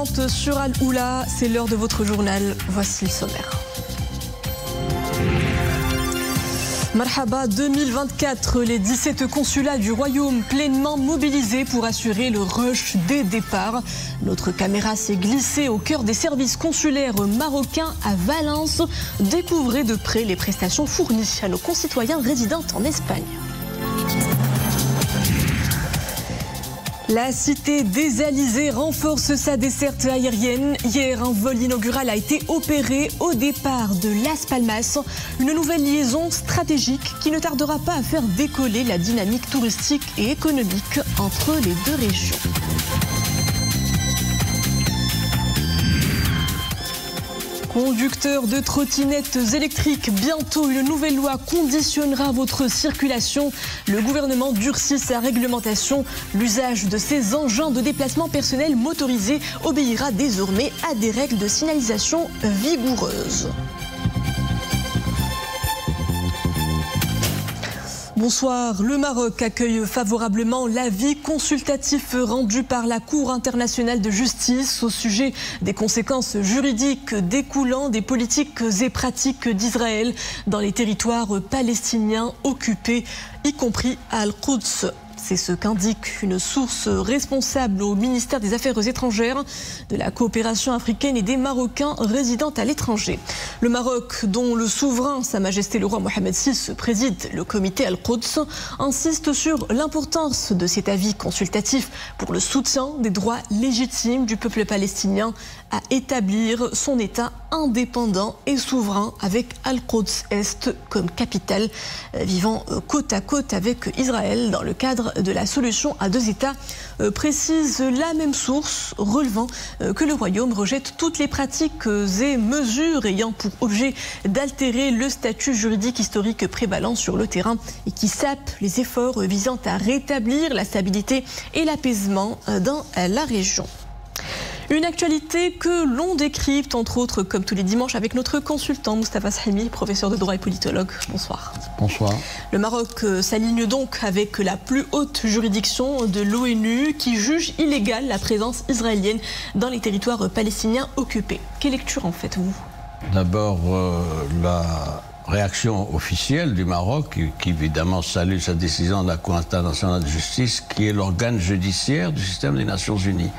8h30 sur Al-Oula, c'est l'heure de votre journal. Voici le sommaire. Marhaba 2024, les 17 consulats du Royaume pleinement mobilisés pour assurer le rush des départs. Notre caméra s'est glissée au cœur des services consulaires marocains à Valence. Découvrez de près les prestations fournies à nos concitoyens résidant en Espagne. La cité des Alizés renforce sa desserte aérienne. Hier, un vol inaugural a été opéré au départ de Las Palmas. Une nouvelle liaison stratégique qui ne tardera pas à faire décoller la dynamique touristique et économique entre les deux régions. Conducteurs de trottinettes électriques, bientôt une nouvelle loi conditionnera votre circulation. Le gouvernement durcit sa réglementation. L'usage de ces engins de déplacement personnel motorisés obéira désormais à des règles de signalisation vigoureuses. Bonsoir. Le Maroc accueille favorablement l'avis consultatif rendu par la Cour internationale de justice au sujet des conséquences juridiques découlant des politiques et pratiques d'Israël dans les territoires palestiniens occupés, y compris à Al-Quds. C'est ce qu'indique une source responsable au ministère des Affaires étrangères, de la coopération africaine et des Marocains résidant à l'étranger. Le Maroc, dont le souverain, Sa Majesté le roi Mohamed VI, préside le comité Al-Quds, insiste sur l'importance de cet avis consultatif pour le soutien des droits légitimes du peuple palestinien à établir son État indépendant et souverain avec Al-Quds Est comme capitale, vivant côte à côte avec Israël dans le cadre de la solution à deux États, précise la même source, relevant que le Royaume rejette toutes les pratiques et mesures ayant pour objet d'altérer le statut juridique historique prévalant sur le terrain et qui sapent les efforts visant à rétablir la stabilité et l'apaisement dans la région. Une actualité que l'on décrypte, entre autres, comme tous les dimanches, avec notre consultant Moustapha Sahimi, professeur de droit et politologue. Bonsoir. Bonsoir. Le Maroc s'aligne donc avec la plus haute juridiction de l'ONU qui juge illégale la présence israélienne dans les territoires palestiniens occupés. Quelle lecture en faites-vous? D'abord, la réaction officielle du Maroc, qui évidemment salue sa décision de la Cour internationale de justice, qui est l'organe judiciaire du système des Nations Unies.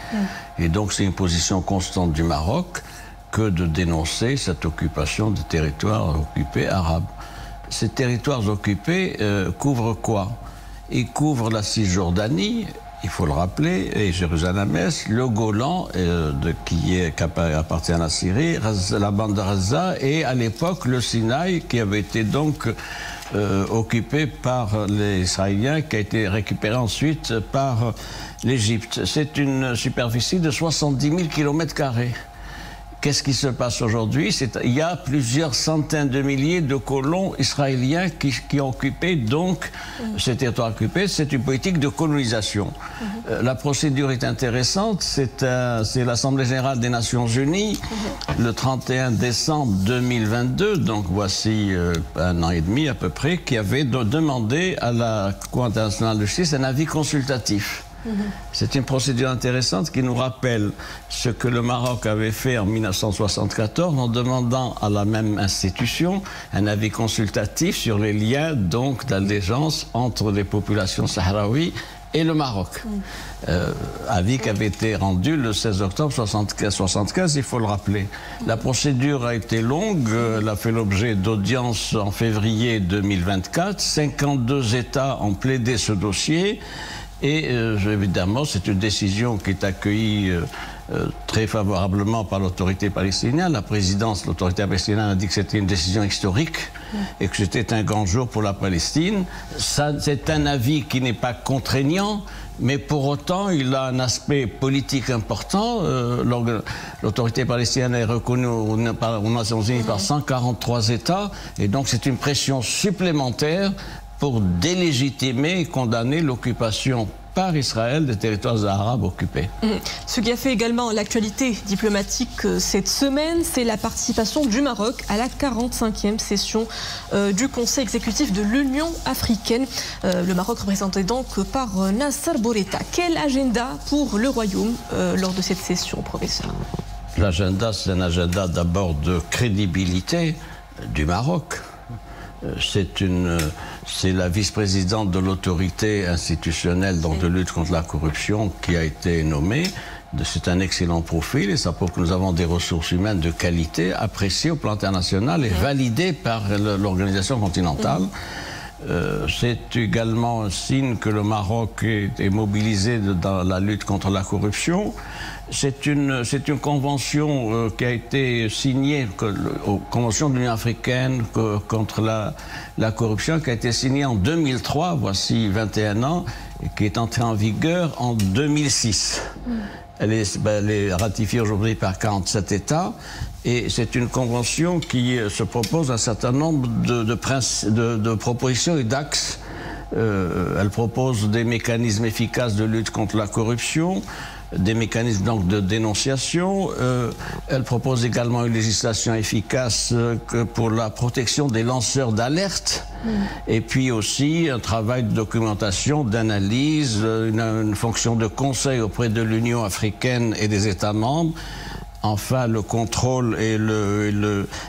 Et donc c'est une position constante du Maroc que de dénoncer cette occupation des territoires occupés arabes. Ces territoires occupés couvrent quoi? Ils couvrent la Cisjordanie, il faut le rappeler, et Jérusalem-Est, le Golan, qui appartient à la Syrie, la bande de Gaza, et à l'époque le Sinaï, qui avait été donc occupé par les Israéliens, qui a été récupéré ensuite par l'Égypte. C'est une superficie de 70 000 km². Qu'est-ce qui se passe aujourd'hui? Il y a plusieurs centaines de milliers de colons israéliens qui ont occupé donc ces territoires occupés. C'est une politique de colonisation. La procédure est intéressante. C'est l'Assemblée générale des Nations Unies, le 31 décembre 2022, donc voici un an et demi à peu près, qui avait demandé à la Cour internationale de justice un avis consultatif. C'est une procédure intéressante qui nous rappelle ce que le Maroc avait fait en 1974 en demandant à la même institution un avis consultatif sur les liens donc d'allégeance entre les populations sahraouies et le Maroc. Avis qui avait été rendu le 16 octobre 1975, il faut le rappeler. La procédure a été longue, elle a fait l'objet d'audiences en février 2024. 52 États ont plaidé ce dossier. Et évidemment, c'est une décision qui est accueillie très favorablement par l'autorité palestinienne. La présidence de l'autorité palestinienne a dit que c'était une décision historique et que c'était un grand jour pour la Palestine. C'est un avis qui n'est pas contraignant, mais pour autant, il a un aspect politique important. L'autorité palestinienne est reconnue aux Nations Unies par 143 États, et donc c'est une pression supplémentaire pour délégitimer et condamner l'occupation part Israël des territoires arabes occupés. Ce qui a fait également l'actualité diplomatique cette semaine, c'est la participation du Maroc à la 45e session du Conseil exécutif de l'Union africaine. Le Maroc représenté donc par Nasser Bourita. Quel agenda pour le Royaume lors de cette session, professeur? L'agenda, c'est un agenda d'abord de crédibilité du Maroc. C'est la vice-présidente de l'autorité institutionnelle donc de lutte contre la corruption qui a été nommée. C'est un excellent profil et ça prouve que nous avons des ressources humaines de qualité appréciées au plan international et validées par l'organisation continentale. C'est également un signe que le Maroc est mobilisé dans la lutte contre la corruption. C'est une convention qui a été signée, convention de l'Union africaine contre la corruption, qui a été signée en 2003, voici 21 ans, et qui est entrée en vigueur en 2006. Elle est ratifiée aujourd'hui par 47 États. Et c'est une convention qui se propose un certain nombre de propositions et d'axes. Elle propose des mécanismes efficaces de lutte contre la corruption, des mécanismes donc de dénonciation. Elle propose également une législation efficace pour la protection des lanceurs d'alerte. Et puis aussi un travail de documentation, d'analyse, une fonction de conseil auprès de l'Union africaine et des États membres. Enfin, le contrôle et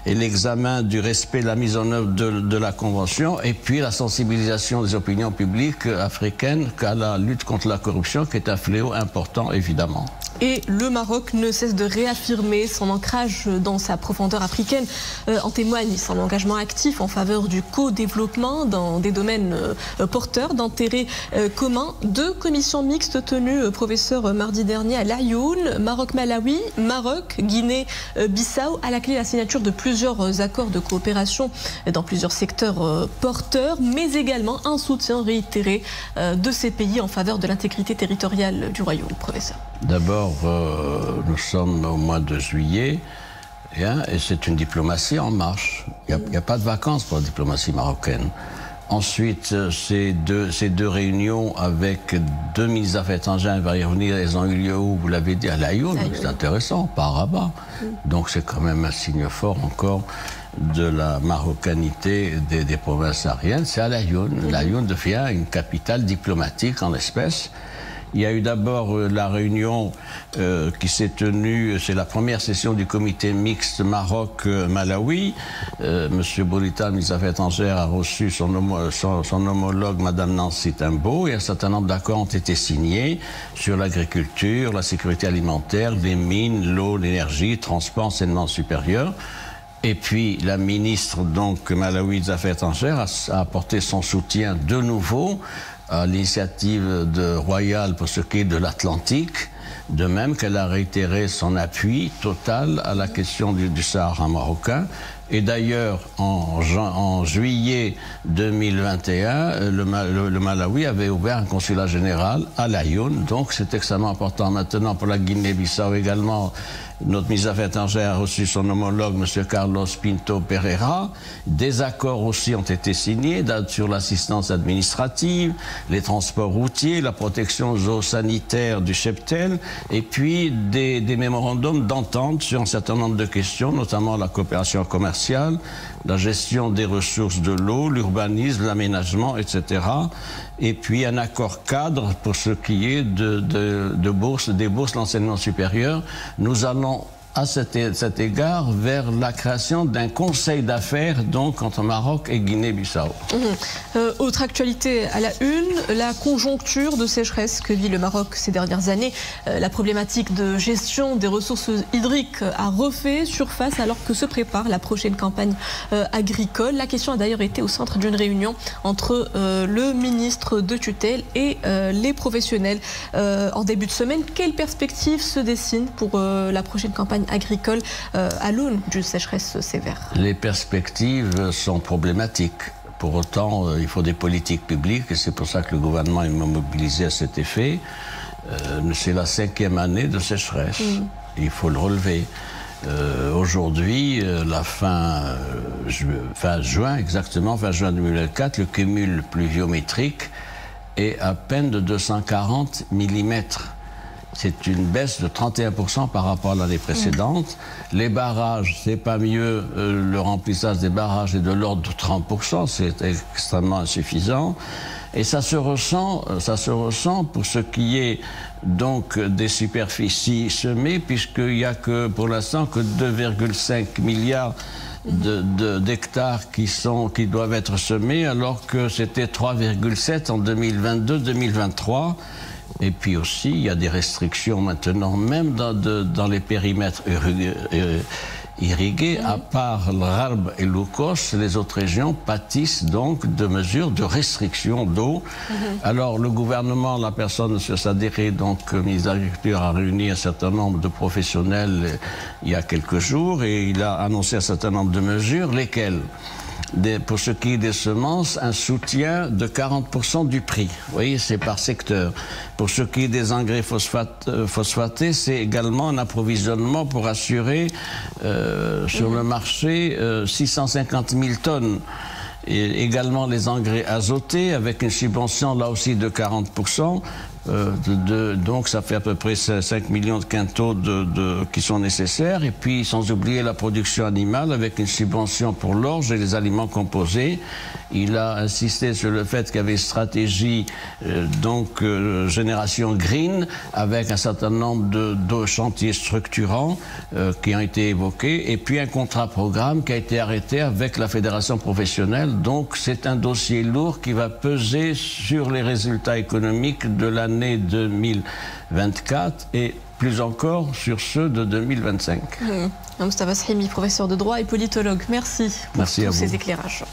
l'examen du respect de la mise en œuvre de la Convention, et puis la sensibilisation des opinions publiques africaines à la lutte contre la corruption, qui est un fléau important, évidemment. Et le Maroc ne cesse de réaffirmer son ancrage dans sa profondeur africaine. En témoigne son engagement actif en faveur du co-développement dans des domaines porteurs d'intérêts communs. 2 commissions mixtes tenues, professeur, mardi dernier à Laayoune, Maroc-Malawi, Maroc-Guinée-Bissau, à la clé la signature de plusieurs accords de coopération dans plusieurs secteurs porteurs, mais également un soutien réitéré de ces pays en faveur de l'intégrité territoriale du Royaume, professeur. D'abord, nous sommes au mois de juillet et c'est une diplomatie en marche. Il n'y a pas de vacances pour la diplomatie marocaine. Ensuite, ces deux réunions avec 2 ministres des Affaires étrangères, il va y revenir, elles ont eu lieu où, vous l'avez dit, à Laayoune, c'est intéressant, pas à Rabat. Donc c'est quand même un signe fort encore de la marocanité des provinces aériennes. C'est à Laayoune. Laayoune devient une capitale diplomatique en l'espèce. Il y a eu d'abord la réunion qui s'est tenue, c'est la première session du comité mixte Maroc-Malawi. Monsieur Bourita, ministre des Affaires étrangères, a reçu son homologue, Madame Nancy Timbo, et un certain nombre d'accords ont été signés sur l'agriculture, la sécurité alimentaire, les mines, l'eau, l'énergie, transport, enseignement supérieur. Et puis la ministre donc Malawi des Affaires étrangères a apporté son soutien de nouveau à l'initiative royale pour ce qui est de l'Atlantique, de même qu'elle a réitéré son appui total à la question du Sahara marocain. Et d'ailleurs, en juillet 2021, le Malawi avait ouvert un consulat général à Laayoune, donc c'est extrêmement important. Maintenant, pour la Guinée-Bissau également, notre ministre des Affaires étrangères a reçu son homologue, M. Carlos Pinto Pereira. Des accords aussi ont été signés sur l'assistance administrative, les transports routiers, la protection zoosanitaire du cheptel, et puis des mémorandums d'entente sur un certain nombre de questions, notamment la coopération commerciale, la gestion des ressources de l'eau, l'urbanisme, l'aménagement, etc. Et puis un accord cadre pour ce qui est des bourses d'enseignement supérieur. Nous allons à cet égard vers la création d'un conseil d'affaires donc entre Maroc et Guinée-Bissau. Autre actualité à la une, la conjoncture de sécheresse que vit le Maroc ces dernières années. La problématique de gestion des ressources hydriques a refait surface alors que se prépare la prochaine campagne agricole. La question a d'ailleurs été au centre d'une réunion entre le ministre de tutelle et les professionnels en début de semaine. Quelles perspectives se dessinent pour la prochaine campagne agricole à l'aune d'une sécheresse sévère? Les perspectives sont problématiques. Pour autant, il faut des politiques publiques et c'est pour ça que le gouvernement est mobilisé à cet effet. C'est la 5e année de sécheresse. Il faut le relever. Aujourd'hui, la fin juin, exactement, fin juin 2024, le cumul pluviométrique est à peine de 240 mm. C'est une baisse de 31% par rapport à l'année précédente. Les barrages, c'est pas mieux. Le remplissage des barrages est de l'ordre de 30%. C'est extrêmement insuffisant. Et ça se ressent pour ce qui est donc des superficies semées, puisqu'il n'y a que, pour l'instant, que 2,5 milliards d'hectares qui doivent être semés, alors que c'était 3,7 en 2022-2023. Et puis aussi, il y a des restrictions maintenant, même dans les périmètres irrigués, à part l'Arab et l'Oukos, les autres régions pâtissent donc de mesures de restriction d'eau. Alors le gouvernement, la personne de M. Sadeghi, donc ministre de l'Agriculture, a réuni un certain nombre de professionnels il y a quelques jours et il a annoncé un certain nombre de mesures, lesquelles pour ce qui est des semences, un soutien de 40% du prix. Vous voyez, c'est par secteur. Pour ce qui est des engrais phosphatés, c'est également un approvisionnement pour assurer sur le marché 650 000 tonnes. Et également les engrais azotés avec une subvention là aussi de 40%. Donc ça fait à peu près 5 millions de quintaux qui sont nécessaires. Et puis sans oublier la production animale avec une subvention pour l'orge et les aliments composés. Il a insisté sur le fait qu'il y avait une stratégie génération green avec un certain nombre de chantiers structurants qui ont été évoqués. Et puis un contrat-programme qui a été arrêté avec la fédération professionnelle. Donc c'est un dossier lourd qui va peser sur les résultats économiques de l'année 2024 et plus encore sur ceux de 2025. Moustapha Sahimi, professeur de droit et politologue, merci pour tous ces éclairages.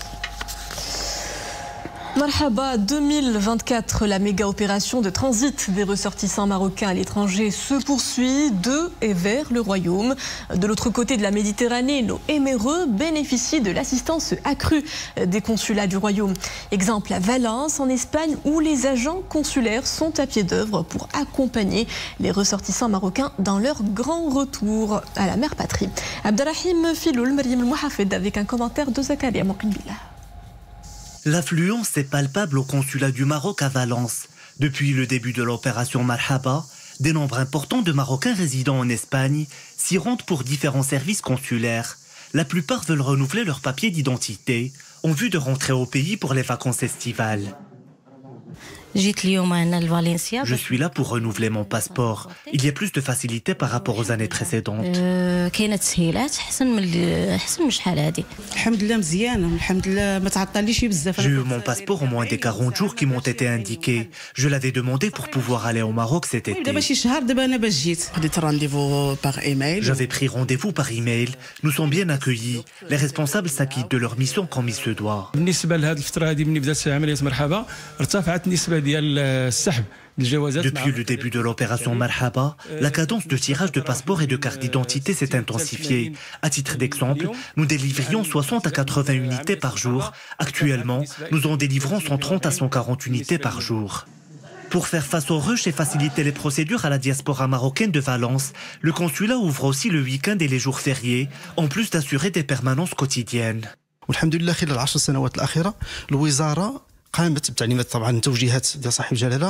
Marhaba 2024, la méga-opération de transit des ressortissants marocains à l'étranger se poursuit de et vers le Royaume. De l'autre côté de la Méditerranée, nos éméreux bénéficient de l'assistance accrue des consulats du Royaume. Exemple à Valence, en Espagne, où les agents consulaires sont à pied d'œuvre pour accompagner les ressortissants marocains dans leur grand retour à la mère patrie. Abdelrahim Filoul, Mariam Mouhafed, avec un commentaire de Zakaria Moknbila. L'affluence est palpable au consulat du Maroc à Valence. Depuis le début de l'opération Marhaba, des nombres importants de Marocains résidant en Espagne s'y rendent pour différents services consulaires. La plupart veulent renouveler leur papier d'identité en vue de rentrer au pays pour les vacances estivales. Je suis là pour renouveler mon passeport. Il y a plus de facilité par rapport aux années précédentes. J'ai eu mon passeport en moins des 40 jours qui m'ont été indiqués. Je l'avais demandé pour pouvoir aller au Maroc cet été. J'avais pris rendez-vous par email. Nous sommes bien accueillis. Les responsables s'acquittent de leur mission comme il se doit. Depuis le début de l'opération Marhaba, la cadence de tirage de passeports et de cartes d'identité s'est intensifiée. À titre d'exemple, nous délivrions 60 à 80 unités par jour. Actuellement, nous en délivrons 130 à 140 unités par jour. Pour faire face au rush et faciliter les procédures à la diaspora marocaine de Valence, le consulat ouvre aussi le week-end et les jours fériés, en plus d'assurer des permanences quotidiennes.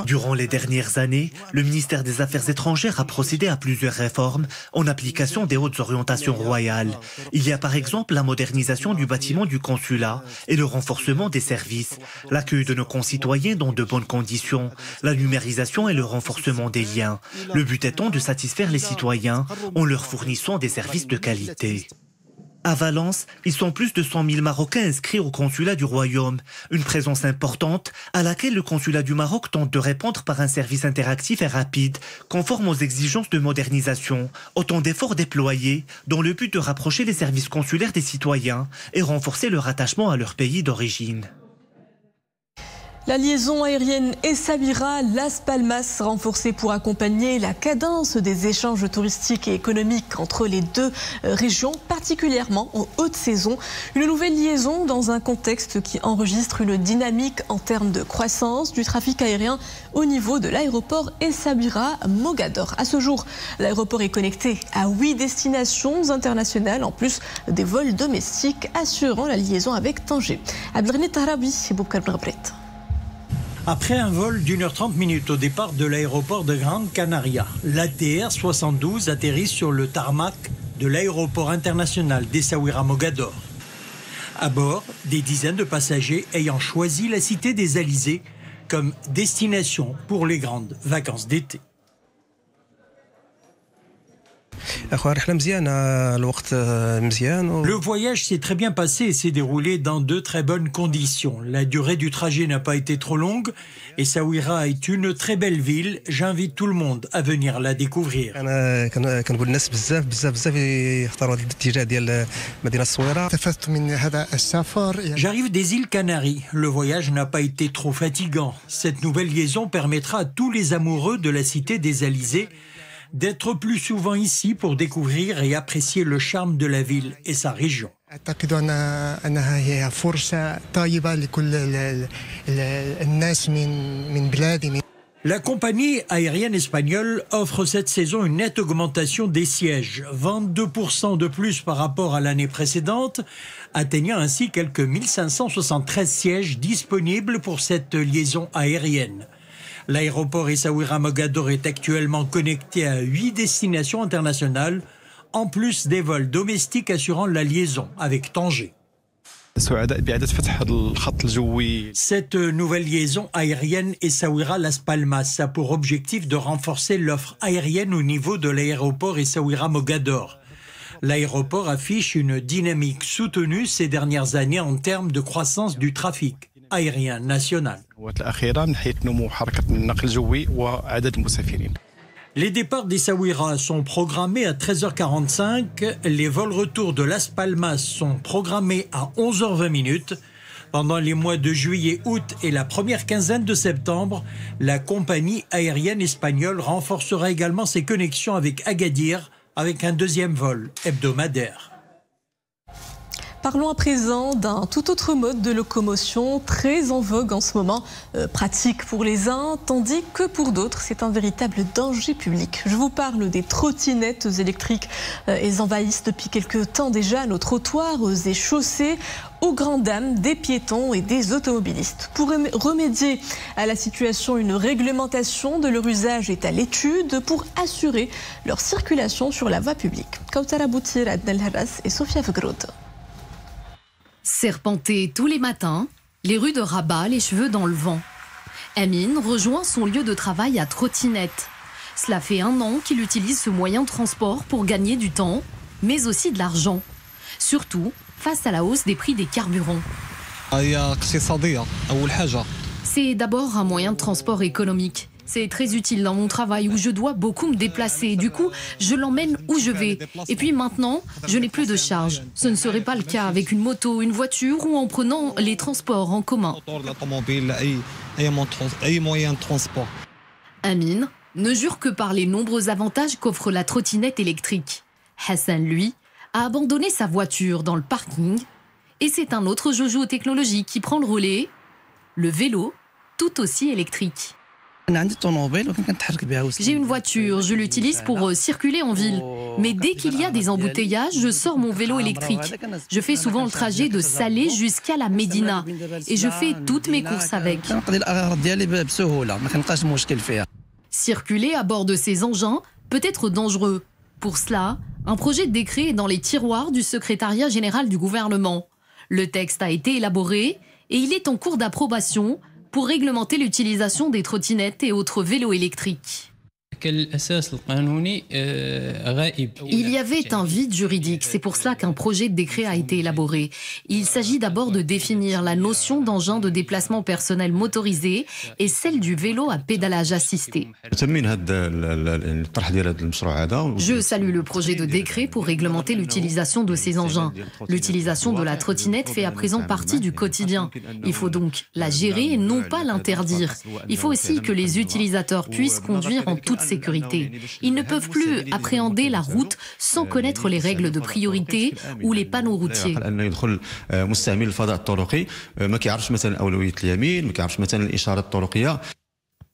Durant les dernières années, le ministère des Affaires étrangères a procédé à plusieurs réformes en application des hautes orientations royales. Il y a par exemple la modernisation du bâtiment du consulat et le renforcement des services, l'accueil de nos concitoyens dans de bonnes conditions, la numérisation et le renforcement des liens. Le but étant de satisfaire les citoyens en leur fournissant des services de qualité. À Valence, ils sont plus de 100 000 Marocains inscrits au consulat du Royaume. Une présence importante à laquelle le consulat du Maroc tente de répondre par un service interactif et rapide, conforme aux exigences de modernisation. Autant d'efforts déployés dans le but de rapprocher les services consulaires des citoyens et renforcer leur attachement à leur pays d'origine. La liaison aérienne Essaouira-Las Palmas renforcée pour accompagner la cadence des échanges touristiques et économiques entre les deux régions, particulièrement en haute saison. Une nouvelle liaison dans un contexte qui enregistre une dynamique en termes de croissance du trafic aérien au niveau de l'aéroport Essaouira-Mogador. À ce jour, l'aéroport est connecté à 8 destinations internationales, en plus des vols domestiques assurant la liaison avec Tanger. Abdelghani Tahraoui et Boukar Barbret. Après un vol d'1h30 au départ de l'aéroport de Gran Canaria, l'ATR 72 atterrit sur le tarmac de l'aéroport international d'Essaouira Mogador. À bord, des dizaines de passagers ayant choisi la cité des Alizés comme destination pour les grandes vacances d'été. Le voyage s'est très bien passé et s'est déroulé dans de très bonnes conditions. La durée du trajet n'a pas été trop longue. Essaouira est une très belle ville. J'invite tout le monde à venir la découvrir. J'arrive des îles Canaries. Le voyage n'a pas été trop fatigant. Cette nouvelle liaison permettra à tous les amoureux de la cité des Alizés d'être plus souvent ici pour découvrir et apprécier le charme de la ville et sa région. La compagnie aérienne espagnole offre cette saison une nette augmentation des sièges, 22% de plus par rapport à l'année précédente, atteignant ainsi quelques 1573 sièges disponibles pour cette liaison aérienne. L'aéroport Essaouira Mogador est actuellement connecté à 8 destinations internationales, en plus des vols domestiques assurant la liaison avec Tanger. Cette nouvelle liaison aérienne Essaouira-Las Palmas a pour objectif de renforcer l'offre aérienne au niveau de l'aéroport Essaouira Mogador. L'aéroport affiche une dynamique soutenue ces dernières années en termes de croissance du trafic aérien national. Les départs d'Essaouira sont programmés à 13h45. Les vols retour de Las Palmas sont programmés à 11h20. Pendant les mois de juillet, août et la première quinzaine de septembre, la compagnie aérienne espagnole renforcera également ses connexions avec Agadir avec un deuxième vol hebdomadaire. Parlons à présent d'un tout autre mode de locomotion très en vogue en ce moment, pratique pour les uns, tandis que pour d'autres, c'est un véritable danger public. Je vous parle des trottinettes électriques. Elles envahissent depuis quelques temps déjà nos trottoirs et chaussées, aux grandes dames des piétons et des automobilistes. Pour remédier à la situation, une réglementation de leur usage est à l'étude pour assurer leur circulation sur la voie publique. Kautara Boutir, Adnel Harras et Sofia Fegrod. Serpenter tous les matins, les rues de Rabat, les cheveux dans le vent. Amine rejoint son lieu de travail à trottinette. Cela fait 1 an qu'il utilise ce moyen de transport pour gagner du temps, mais aussi de l'argent. Surtout face à la hausse des prix des carburants. C'est d'abord un moyen de transport économique. C'est très utile dans mon travail où je dois beaucoup me déplacer. Du coup, je l'emmène où je vais. Et puis maintenant, je n'ai plus de charge. Ce ne serait pas le cas avec une moto, une voiture ou en prenant les transports en commun. Amine ne jure que par les nombreux avantages qu'offre la trottinette électrique. Hassan, lui, a abandonné sa voiture dans le parking. Et c'est un autre joujou technologique qui prend le relais, le vélo, tout aussi électrique. J'ai une voiture, je l'utilise pour circuler en ville. Mais dès qu'il y a des embouteillages, je sors mon vélo électrique. Je fais souvent le trajet de Salé jusqu'à la Médina. Et je fais toutes mes courses avec. Circuler à bord de ces engins peut être dangereux. Pour cela, un projet de décret est dans les tiroirs du secrétariat général du gouvernement. Le texte a été élaboré et il est en cours d'approbation pour réglementer l'utilisation des trottinettes et autres vélos électriques. Il y avait un vide juridique, c'est pour cela qu'un projet de décret a été élaboré. Il s'agit d'abord de définir la notion d'engin de déplacement personnel motorisé et celle du vélo à pédalage assisté. Je salue le projet de décret pour réglementer l'utilisation de ces engins. L'utilisation de la trottinette fait à présent partie du quotidien. Il faut donc la gérer et non pas l'interdire. Il faut aussi que les utilisateurs puissent conduire en toute sécurité. Ils ne peuvent plus appréhender la route sans connaître les règles de priorité ou les panneaux routiers.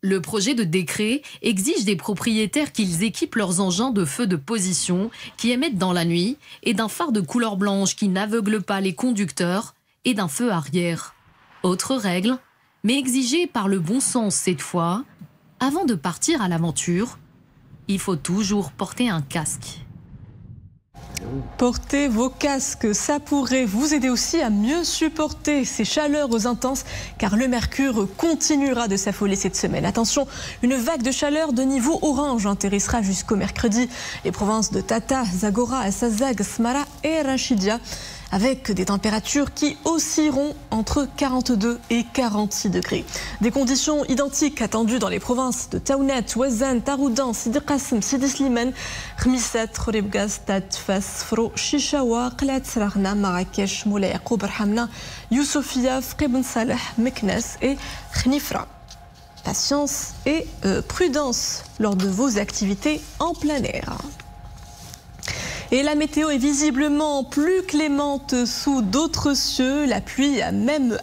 Le projet de décret exige des propriétaires qu'ils équipent leurs engins de feux de position qui émettent dans la nuit et d'un phare de couleur blanche qui n'aveugle pas les conducteurs et d'un feu arrière. Autre règle, mais exigé par le bon sens cette fois. Avant de partir à l'aventure, il faut toujours porter un casque. Portez vos casques, ça pourrait vous aider aussi à mieux supporter ces chaleurs intenses car le mercure continuera de s'affoler cette semaine. Attention, une vague de chaleur de niveau orange intéressera jusqu'au mercredi les provinces de Tata, Zagora, Assazag, Smara et Rachidia, avec des températures qui oscilleront entre 42 et 46 degrés. Des conditions identiques attendues dans les provinces de Taounet, Ouezan, Taroudan, Sidi Qassem, Sidi Slimane, Khmissat, Khoribgaz, Tat, Fas, Fro, Chichawa, Qlat, Srarna, Marrakech, Moulay Yaqoub, Hamna, Youssoufia, Ibn Saleh, Meknes et Khnifra. Patience et prudence lors de vos activités en plein air. Et la météo est visiblement plus clémente sous d'autres cieux. La pluie a même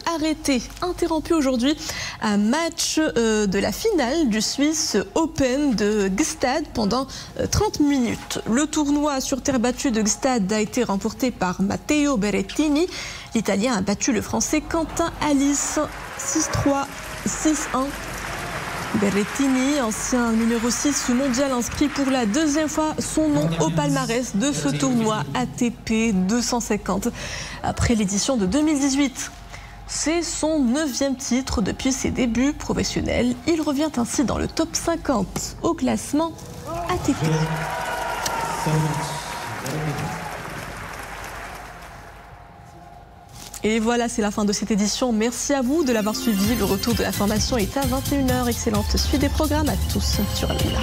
interrompu aujourd'hui un match de la finale du Swiss Open de Gstaad pendant 30 minutes. Le tournoi sur terre battue de Gstaad a été remporté par Matteo Berrettini. L'Italien a battu le Français Quentin Alice 6-3, 6-1. Berrettini, ancien numéro 6 mondial, inscrit pour la deuxième fois son nom au palmarès de ce tournoi ATP 250 après l'édition de 2018. C'est son 9e titre depuis ses débuts professionnels. Il revient ainsi dans le top 50 au classement ATP. Et voilà, c'est la fin de cette édition. Merci à vous de l'avoir suivi. Le retour de l'information est à 21h. Excellente suite des programmes à tous sur Alula.